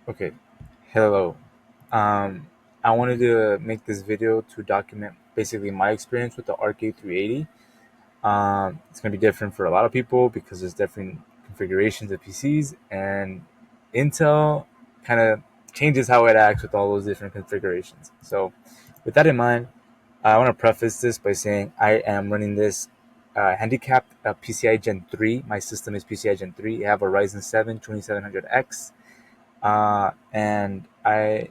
Okay, hello. Um, I wanted to make this video to document basically my experience with the a380. It's going to be different for a lot of people because there's different configurations of PCs, and Intel kind of changes how it acts with all those different configurations. So, with that in mind, I want to preface this by saying I am running this handicapped PCI Gen 3. My system is PCI Gen 3. I have a Ryzen 7 2700X, and I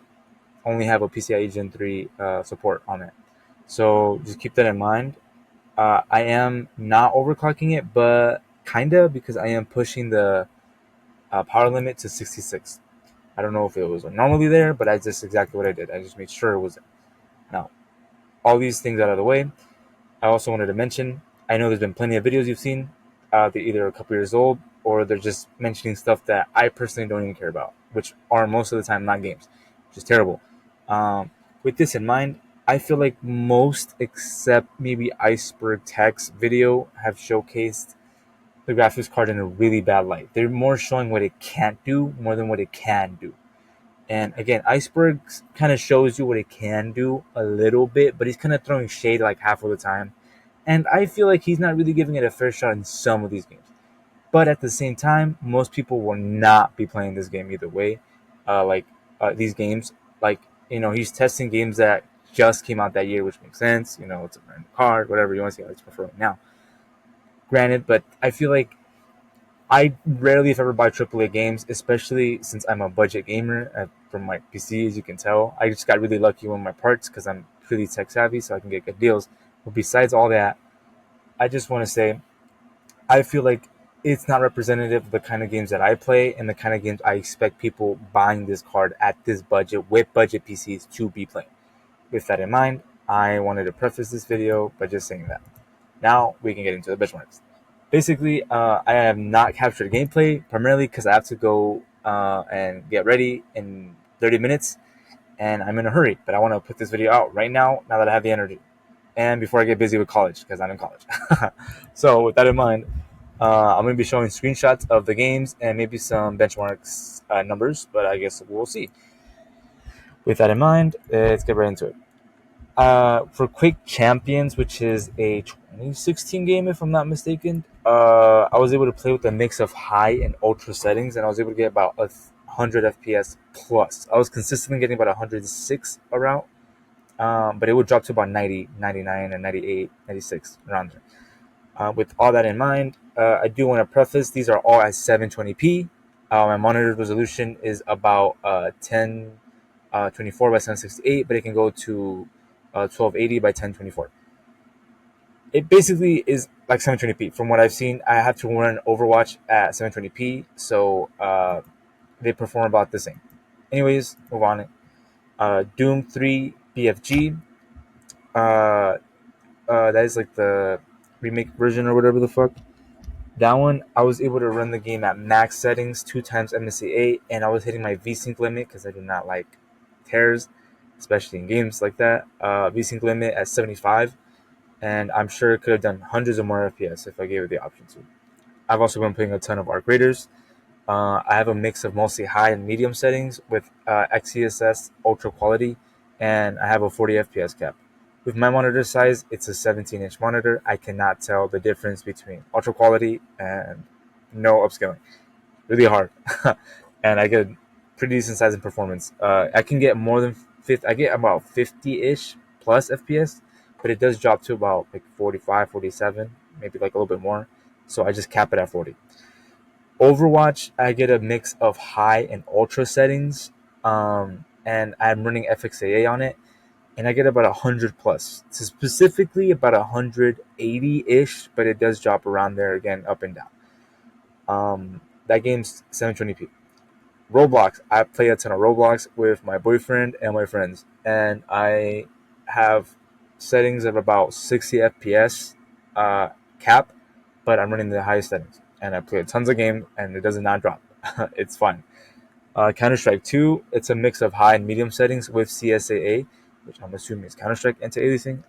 only have a PCIe Gen 3 support on it. So just keep that in mind. I am not overclocking it, but kinda because I am pushing the power limit to 66. I don't know if it was normally there, but that's just exactly what I did. I just made sure it was there. Now, all these things out of the way, I also wanted to mention, I know there's been plenty of videos you've seen. They're either a couple years old or they're just mentioning stuff that I personally don't even care about, which are most of the time not games, which is terrible. Um, with this in mind, I feel like most, except maybe Iceberg Tech's video, have showcased the graphics card in a really bad light. They're more showing what it can't do more than what it can do. And again, Iceberg kind of shows you what it can do a little bit, but he's kind of throwing shade like half of the time. And I feel like he's not really giving it a fair shot in some of these games. But at the same time, most people will not be playing this game either way. These games, he's testing games that just came out that year, which makes sense. It's a brand new card, whatever you want to say. Let's prefer right now. Granted, but I feel like I rarely, if ever, buy AAA games, especially since I'm a budget gamer from my PC, as you can tell. I just got really lucky with my parts because I'm pretty tech savvy, so I can get good deals. But besides all that, I just want to say I feel like it's not representative of the kind of games that I play and the kind of games I expect people buying this card at this budget with budget PCs to be playing. With that in mind, I wanted to preface this video by just saying that. Now we can get into the benchmarks. Basically, I have not captured gameplay primarily because I have to go and get ready in 30 minutes, and I'm in a hurry. But I want to put this video out right now that I have the energy, and before I get busy with college because I'm in college. So with that in mind, I'm going to be showing screenshots of the games and maybe some benchmarks numbers, but I guess we'll see. With that in mind, let's get right into it. For Quake Champions, which is a 2016 game, if I'm not mistaken, I was able to play with a mix of high and ultra settings, and I was able to get about 100 FPS plus. I was consistently getting about 106 around, but it would drop to about 90, 99, and 98, 96 around there. With all that in mind, I do want to preface these are all at 720p. My monitor resolution is about 1024 by 768, but it can go to 1280 by 1024. It basically is like 720p. From what I've seen, I have to run Overwatch at 720p, so they perform about the same. Anyways, move on. Doom 3 BFG. Uh, that is like the remake version or whatever the fuck. That one, I was able to run the game at max settings, 2 times mssa, and I was hitting my Vsync limit because I do not like tears, especially in games like that. Vsync limit at 75, and I'm sure it could have done hundreds of more FPS if I gave it the option to. I've also been playing a ton of Arc Raiders. I have a mix of mostly high and medium settings with XeSS ultra quality, and I have a 40 FPS cap. With my monitor size, it's a 17-inch monitor. I cannot tell the difference between ultra quality and no upscaling. Really hard, and I get pretty decent size and performance. I can get more than 50. I get about 50-ish plus FPS, but it does drop to about like 45, 47, maybe like a little bit more. So I just cap it at 40. Overwatch, I get a mix of high and ultra settings, and I'm running Fxaa on it, and I get about 100 plus. So specifically about 180-ish, but it does drop around there again, up and down. That game's 720p. Roblox, I play a ton of Roblox with my boyfriend and my friends, and I have settings of about 60 FPS cap, but I'm running the highest settings, and I play tons of games, and it does not drop. It's fine. Counter-Strike 2, it's a mix of high and medium settings with csaa, which I'm assuming is Counter-Strike anti-aliasing.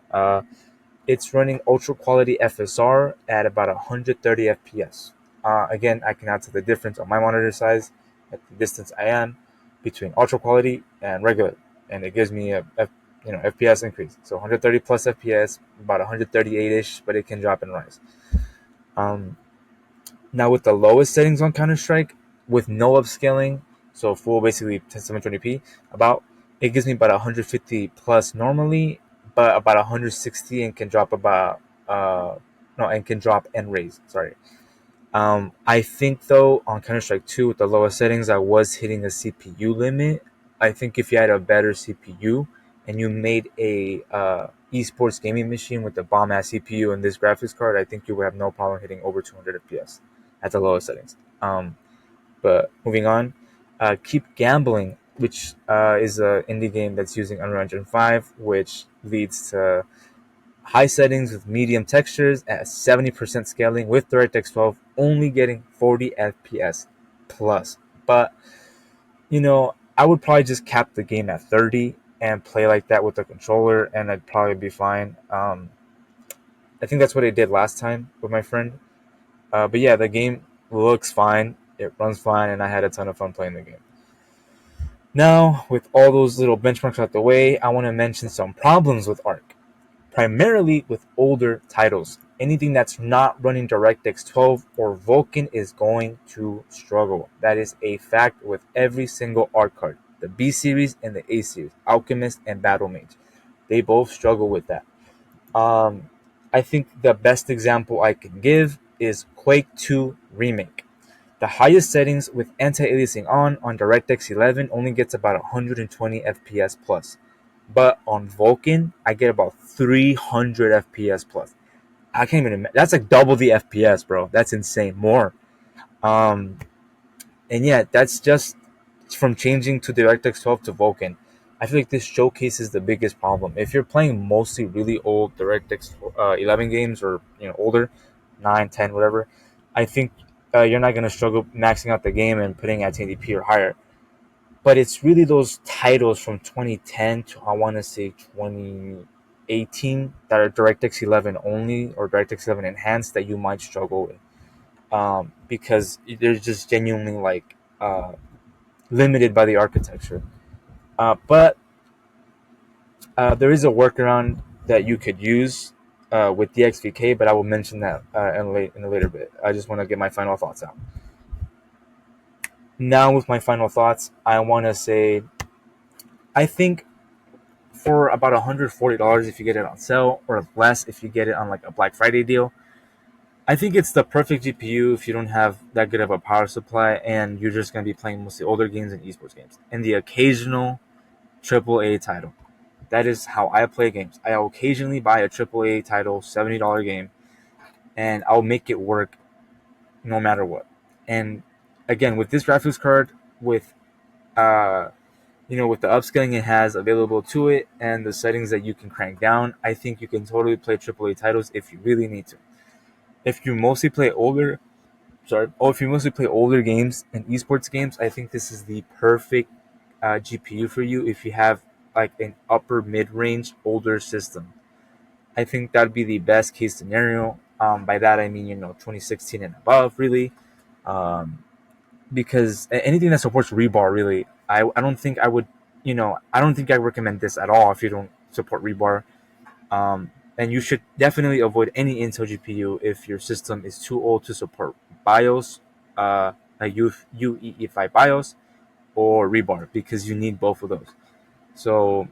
It's running ultra quality FSR at about 130 FPS. Again, I cannot tell the difference on my monitor size at the distance I am between ultra quality and regular, and it gives me a FPS increase. So 130 plus FPS, about 138ish, but it can drop and rise. Um, Now with the lowest settings on Counter Strike, with no upscaling, so full basically 720p, about it gives me about 150 plus normally, but about 160 and can drop about no and can drop and raise. Sorry. I think though on Counter Strike 2 with the lowest settings, I was hitting a CPU limit. I think if you had a better CPU and you made a esports gaming machine with the bomb ass CPU and this graphics card, I think you would have no problem hitting over 200 FPS at the lowest settings. But moving on, Keep Gambling, which is an indie game that's using Unreal Engine 5, which leads to high settings with medium textures at 70% scaling with DirectX 12, only getting 40 FPS plus. But, I would probably just cap the game at 30 and play like that with the controller, and I'd probably be fine. I think that's what I did last time with my friend. But yeah, the game looks fine, it runs fine, and I had a ton of fun playing the game. Now, with all those little benchmarks out the way, I want to mention some problems with Arc, primarily with older titles. Anything that's not running DirectX 12 or Vulkan is going to struggle. That is a fact with every single Arc card. The B series and the A series, Alchemist and Battle Mage. They both struggle with that. Um, I think the best example I can give is Quake 2 Remake. The highest settings with anti-aliasing on DirectX 11 only gets about 120 FPS plus. But on Vulkan, I get about 300 FPS plus. I can't even imagine. That's like double the FPS, bro. That's insane. More. Um, and yeah, that's just from changing to DirectX 12 to Vulkan. I feel like this showcases the biggest problem. If you're playing mostly really old DirectX 11 games or older, 9, 10, whatever, I think you're not going to struggle maxing out the game and putting at 1080p or higher. But it's really those titles from 2010 to I want to say 2018 that are DirectX 11 only or DirectX 11 enhanced that you might struggle with, because they're just genuinely like limited by the architecture. But there is a workaround that you could use with DXVK, but I will mention that in a later bit. I just want to get my final thoughts out. Now, with my final thoughts, I want to say I think for about $140 if you get it on sale, or less if you get it on like a Black Friday deal, I think it's the perfect GPU if you don't have that good of a power supply and you're just going to be playing mostly older games and esports games and the occasional AAA title. That is how I play games. I occasionally buy a AAA title, $70 game, and I'll make it work no matter what. And again, with this graphics card, with uh, with the upscaling it has available to it and the settings that you can crank down, I think you can totally play AAA titles if you really need to. If you mostly play older, if you mostly play older games and esports games, I think this is the perfect GPU for you if you have like an upper mid-range older system. I think that'd be the best case scenario. By that I mean 2016 and above, really, because anything that supports rebar, really, I don't think I would, I don't think I recommend this at all if you don't support rebar. And you should definitely avoid any Intel GPU if your system is too old to support BIOS, like UEFI BIOS or rebar, because you need both of those. So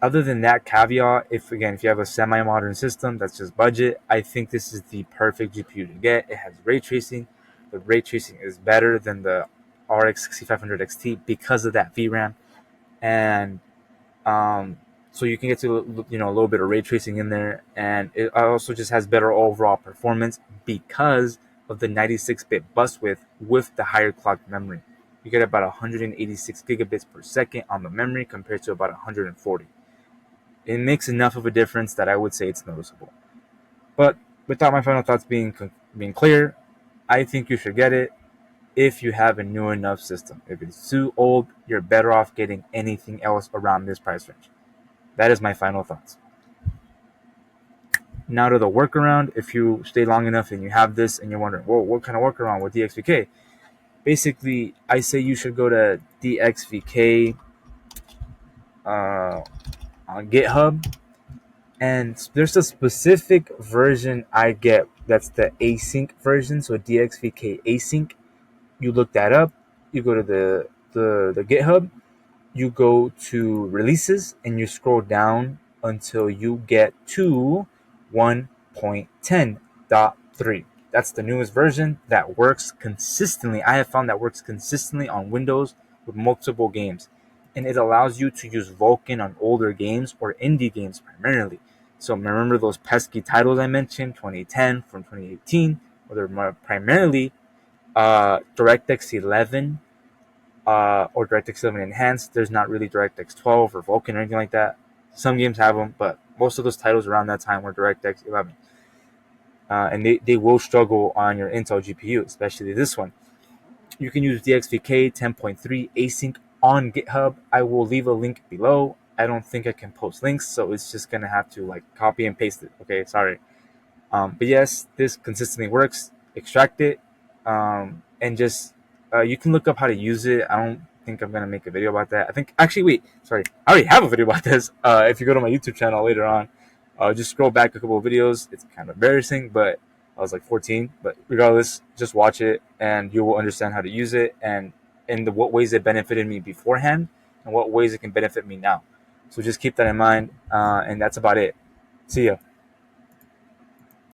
other than that caveat, if you have a semi-modern system that's just budget, I think this is the perfect GPU to get. It has ray tracing. The ray tracing is better than the RX 6500 XT because of that VRAM, and so you can get to a little bit of ray tracing in there, and it also just has better overall performance because of the 96-bit bus width with the higher clock memory. You get about 186 gigabits per second on the memory compared to about 140. It makes enough of a difference that I would say it's noticeable. But without my final thoughts being clear, I think you should get it if you have a new enough system. If it's too old, you're better off getting anything else around this price range. That is my final thoughts. Now to the workaround. If you stay long enough and you have this and you're wondering, whoa, what kind of workaround with DXVK? Basically, I say you should go to DXVK on GitHub, and there's a specific version I get that's the async version. So DXVK async. You look that up. You go to the GitHub. You go to releases and you scroll down until you get to 1.10.3. That's the newest version that works consistently. I have found that works consistently on Windows with multiple games. And it allows you to use Vulkan on older games or indie games primarily. So remember those pesky titles I mentioned, 2010 from 2018, where they're primarily DirectX 11 or DirectX 11 Enhanced. There's not really DirectX 12 or Vulkan or anything like that. Some games have them, but most of those titles around that time were DirectX 11. And they will struggle on your Intel GPU, especially this one. You can use DXVK 10.3 async on GitHub. I will leave a link below. I don't think I can post links, so it's just going to have to like copy and paste it. Okay, sorry. But yes, this consistently works. Extract it, and just you can look up how to use it. I don't think I'm gonna make a video about that. I think actually, wait, sorry, I already have a video about this. If you go to my YouTube channel later on, just scroll back a couple of videos. It's kind of embarrassing, but I was like 14. But regardless, just watch it, and you will understand how to use it and in what ways it benefited me beforehand and what ways it can benefit me now. So just keep that in mind, and that's about it. See ya.